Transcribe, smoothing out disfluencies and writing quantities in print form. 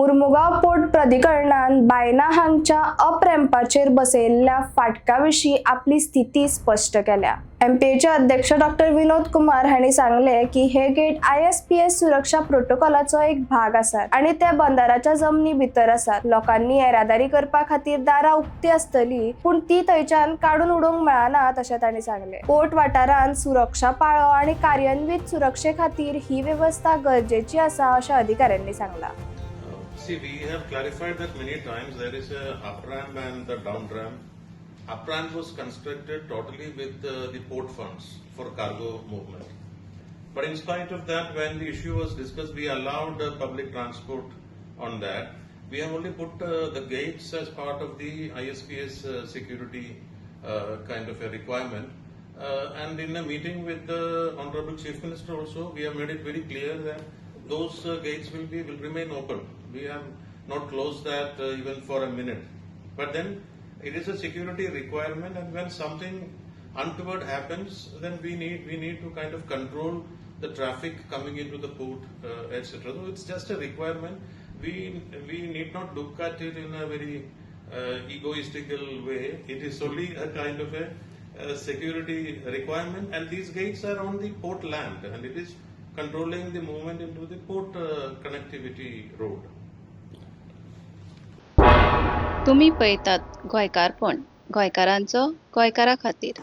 मुरमुगाव port प्राधिकरणान बायना हांगच्या अप्रॅम्पाचेर बसयल्ल्या फाटकाविशीं आपली स्थिती स्पष्ट केल्या। MPA अध्यक्ष डॉक्टर विनोद कुमार हांणी सांगले की हे गेट ISPS सुरक्षा प्रोटोकॉलाचो एक भाग आसात आणि ते बंदराच्या जमनी भितर आसात। लोकांनी येरादारी करपा खातीर दारां उक्ती आसतली, पूण ती थंयच्यान काडून उडोवंक मेळनात अशें तांणी सांगले। पोर्ट वाठारांत सुरक्षा पाळो आणि कार्यान्वित सुरक्षे खातीर ही व्यवस्था गरजेची आसा अशें अधिकाऱ्यांनी Sangla. See, we have clarified that many times. There is a up ramp and the down ramp. Up ramp was constructed totally with the port funds for cargo movement. But in spite of that, when the issue was discussed, we allowed public transport on that. We have only put the gates as part of the ISPS security kind of a requirement. And in a meeting with the Honorable Chief Minister also, we have made it very clear that those gates will remain open. We have not closed that even for a minute. But then it is a security requirement, and when something untoward happens, then we need to kind of control the traffic coming into the port, etc. So it's just a requirement. We need not look at it in a very egoistical way. It is only a kind of a security requirement, and these gates are on the port land, and it is controlling the movement into the port connectivity road. तुम्ही पळयतात गोंयकारपण, गोंयकारांचो गोंयकारा खातीर।